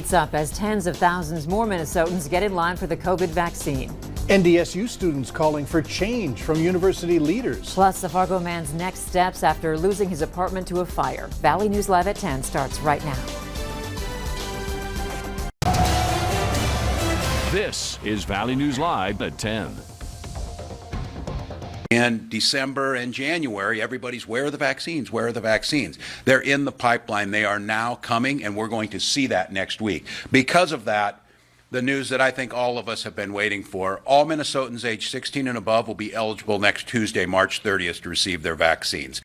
It's up as tens of thousands more Minnesotans get in line for the COVID vaccine. NDSU students calling for change from university leaders. Plus, the Fargo man's next steps after losing his apartment to a fire. Valley News Live at 10 starts right now. This is Valley News Live at 10. In December and January, everybody's, where are the vaccines? Where are the vaccines? They're in the pipeline. They are now coming, and we're going to see that next week. Because of that, the news that I think all of us have been waiting for, all Minnesotans age 16 and above will be eligible next Tuesday, March 30th, to receive their vaccines.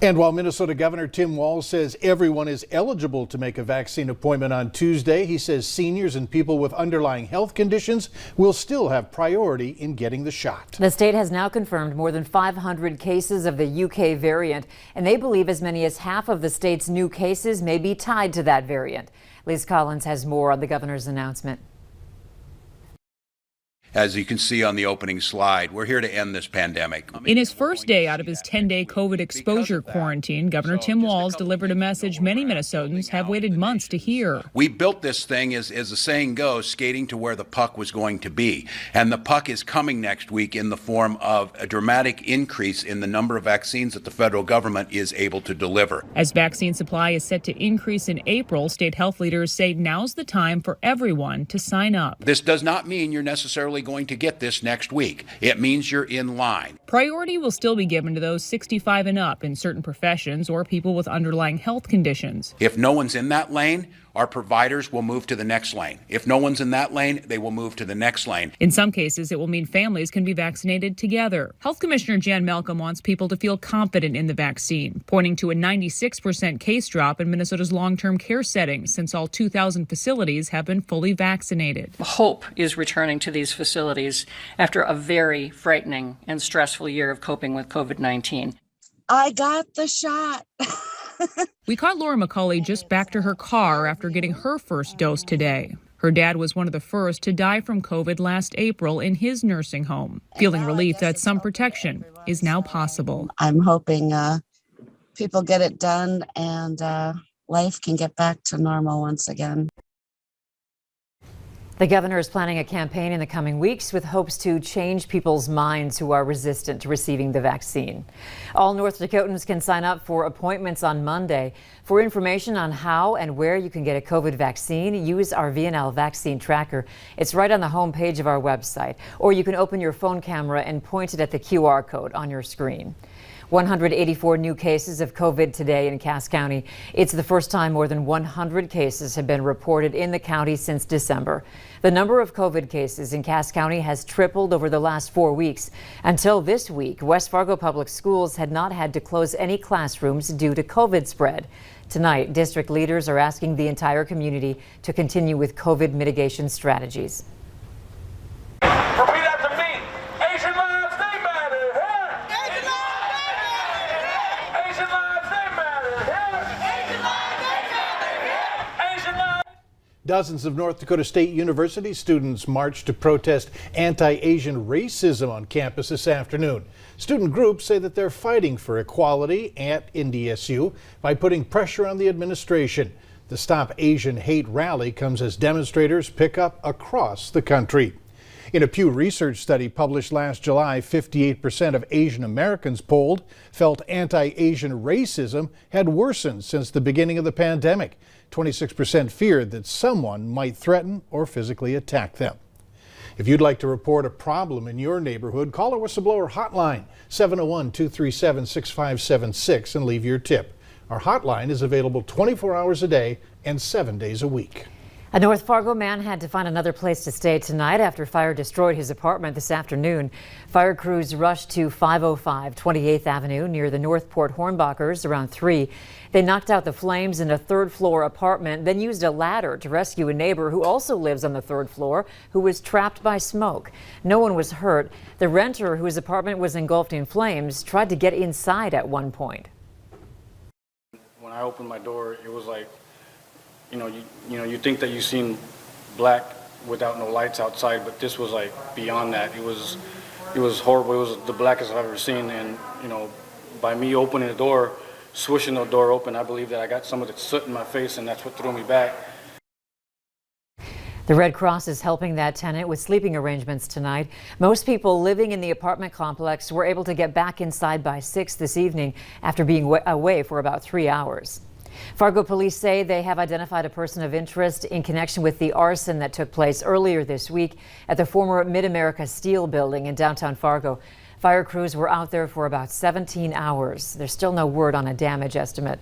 And while Minnesota Governor Tim Walz says everyone is eligible to make a vaccine appointment on Tuesday, he says seniors and people with underlying health conditions will still have priority in getting the shot. The state has now confirmed more than 500 cases of the UK variant, and they believe as many as half of the state's new cases may be tied to that variant. Liz Collins has more on the governor's announcement. As you can see on the opening slide, we're here to end this pandemic. In his first day out of his 10-day COVID exposure quarantine, Governor Tim Walz delivered a message many Minnesotans have waited months to hear. We built this thing, as the saying goes, skating to where the puck was going to be. And the puck is coming next week in the form of a dramatic increase in the number of vaccines that the federal government is able to deliver. As vaccine supply is set to increase in April, state health leaders say now's the time for everyone to sign up. This does not mean you're necessarily going to get this next week. It means you're in line. Priority will still be given to those 65 and up in certain professions or people with underlying health conditions. If no one's in that lane, our providers will move to the next lane. If no one's in that lane, they will move to the next lane. In some cases, it will mean families can be vaccinated together. Health Commissioner Jan Malcolm wants people to feel confident in the vaccine, pointing to a 96% case drop in Minnesota's long-term care settings since all 2,000 facilities have been fully vaccinated. Hope is returning to these facilities after a very frightening and stressful year of coping with COVID-19. I got the shot. We caught Laura McCauley just back to her car after getting her first dose today. Her dad was one of the first to die from COVID last April in his nursing home, feeling relief that some protection is now possible. I'm hoping people get it done and life can get back to normal once again. The governor is planning a campaign in the coming weeks with hopes to change people's minds who are resistant to receiving the vaccine. All North Dakotans can sign up for appointments on Monday. For information on how and where you can get a COVID vaccine, use our VNL vaccine tracker. It's right on the home page of our website, or you can open your phone camera and point it at the QR code on your screen. 184 new cases of COVID today in Cass County. It's the first time more than 100 cases have been reported in the county since December. The number of COVID cases in Cass County has tripled over the last 4 weeks. Until this week, West Fargo Public Schools had not had to close any classrooms due to COVID spread. Tonight, district leaders are asking the entire community to continue with COVID mitigation strategies. Dozens of North Dakota State University students marched to protest anti-Asian racism on campus this afternoon. Student groups say that they're fighting for equality at NDSU by putting pressure on the administration. The Stop Asian Hate rally comes as demonstrators pick up across the country. In a Pew Research study published last July, 58% of Asian Americans polled felt anti-Asian racism had worsened since the beginning of the pandemic. 26% feared that someone might threaten or physically attack them. If you'd like to report a problem in your neighborhood, call our whistleblower hotline, 701-237-6576, and leave your tip. Our hotline is available 24 hours a day and 7 days a week. A North Fargo man had to find another place to stay tonight after fire destroyed his apartment this afternoon. Fire crews rushed to 505 28th Avenue near the Northport Hornbachers around 3. They knocked out the flames in a third-floor apartment, then used a ladder to rescue a neighbor who also lives on the third floor who was trapped by smoke. No one was hurt. The renter, whose apartment was engulfed in flames, tried to get inside at one point. When I opened my door, it was like, you think that you've seen black without no lights outside, but this was like beyond that. It was horrible. It was the blackest I've ever seen. And by me opening the door, swishing the door open, I believe that I got some of the soot in my face, and that's what threw me back. The Red Cross is helping that tenant with sleeping arrangements tonight. Most people living in the apartment complex were able to get back inside by 6 this evening after being away for about 3 hours. Fargo police say they have identified a person of interest in connection with the arson that took place earlier this week at the former Mid-America Steel building in downtown Fargo. Fire crews were out there for about 17 hours. There's still no word on a damage estimate.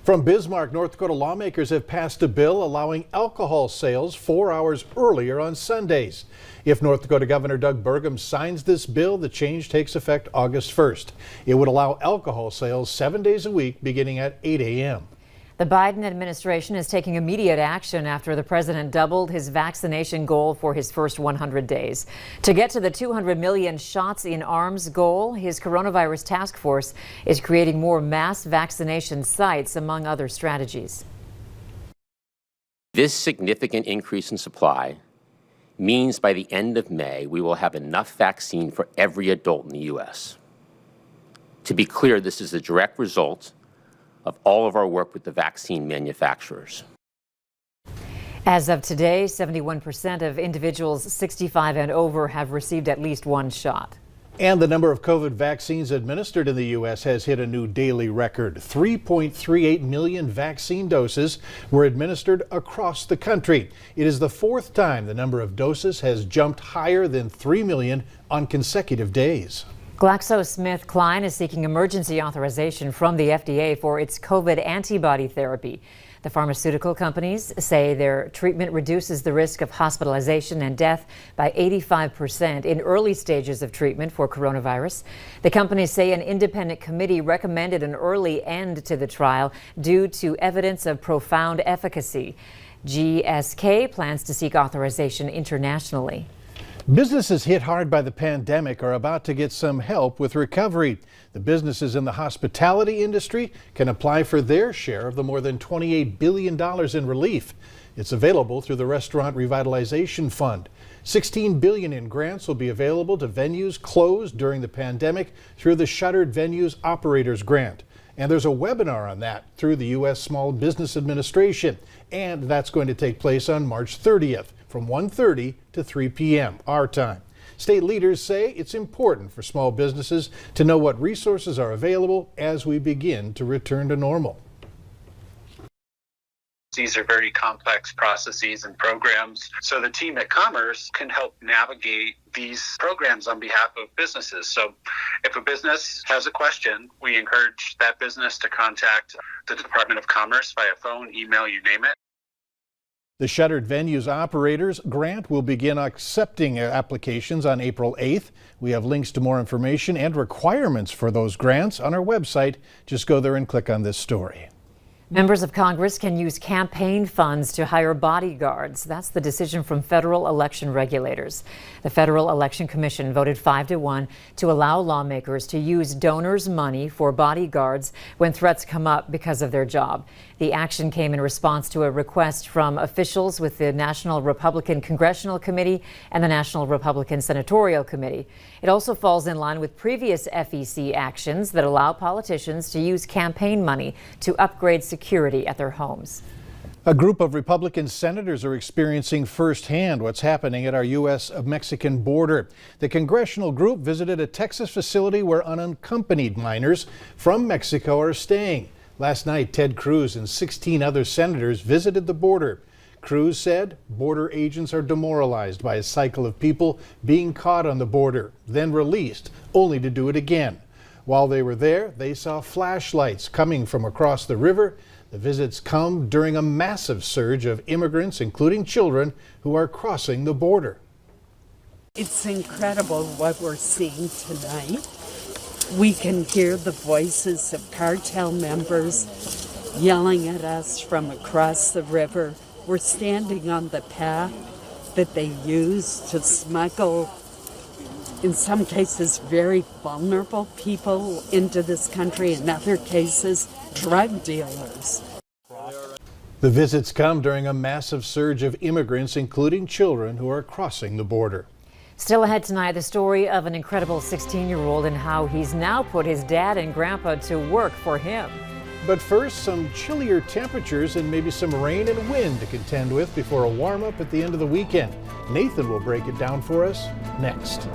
From Bismarck, North Dakota lawmakers have passed a bill allowing alcohol sales 4 hours earlier on Sundays. If North Dakota Governor Doug Burgum signs this bill, the change takes effect August 1st. It would allow alcohol sales 7 days a week beginning at 8 a.m. The Biden administration is taking immediate action after the president doubled his vaccination goal for his first 100 days. To get to the 200 million shots in arms goal, his coronavirus task force is creating more mass vaccination sites, among other strategies. This significant increase in supply means by the end of May, we will have enough vaccine for every adult in the U.S. To be clear, this is a direct result of all of our work with the vaccine manufacturers. As of today, 71% of individuals 65 and over have received at least one shot. And the number of COVID vaccines administered in the U.S. has hit a new daily record. 3.38 million vaccine doses were administered across the country. It is the fourth time the number of doses has jumped higher than 3 million on consecutive days. GlaxoSmithKline is seeking emergency authorization from the FDA for its COVID antibody therapy. The pharmaceutical companies say their treatment reduces the risk of hospitalization and death by 85% in early stages of treatment for coronavirus. The companies say an independent committee recommended an early end to the trial due to evidence of profound efficacy. GSK plans to seek authorization internationally. Businesses hit hard by the pandemic are about to get some help with recovery. The businesses in the hospitality industry can apply for their share of the more than $28 billion in relief. It's available through the Restaurant Revitalization Fund. $16 billion in grants will be available to venues closed during the pandemic through the Shuttered Venues Operators Grant. And there's a webinar on that through the U.S. Small Business Administration. And that's going to take place on March 30th from 1:30 to 3 p.m. our time. State leaders say it's important for small businesses to know what resources are available as we begin to return to normal. These are very complex processes and programs. So the team at Commerce can help navigate these programs on behalf of businesses. So if a business has a question, we encourage that business to contact the Department of Commerce via phone, email, you name it. The Shuttered Venues Operators Grant will begin accepting applications on April 8th. We have links to more information and requirements for those grants on our website. Just go there and click on this story. Members of Congress can use campaign funds to hire bodyguards. That's the decision from federal election regulators. The Federal Election Commission voted 5-1 to allow lawmakers to use donors' money for bodyguards when threats come up because of their job. The action came in response to a request from officials with the National Republican Congressional Committee and the National Republican Senatorial Committee. It also falls in line with previous FEC actions that allow politicians to use campaign money to upgrade security at their homes. A group of Republican senators are experiencing firsthand what's happening at our U.S.-Mexican border. The congressional group visited a Texas facility where unaccompanied minors from Mexico are staying. Last night, Ted Cruz and 16 other senators visited the border. Cruz said border agents are demoralized by a cycle of people being caught on the border, then released, only to do it again. While they were there, they saw flashlights coming from across the river. The visits come during a massive surge of immigrants, including children, who are crossing the border. It's incredible what we're seeing tonight. We can hear the voices of cartel members yelling at us from across the river. We're standing on the path that they use to smuggle, in some cases, very vulnerable people into this country, in other cases, drug dealers. The visits come during a massive surge of immigrants, including children, who are crossing the border. Still ahead tonight, the story of an incredible 16-year-old and how he's now put his dad and grandpa to work for him. But first, some chillier temperatures and maybe some rain and wind to contend with before a warm up at the end of the weekend. Nathan will break it down for us next.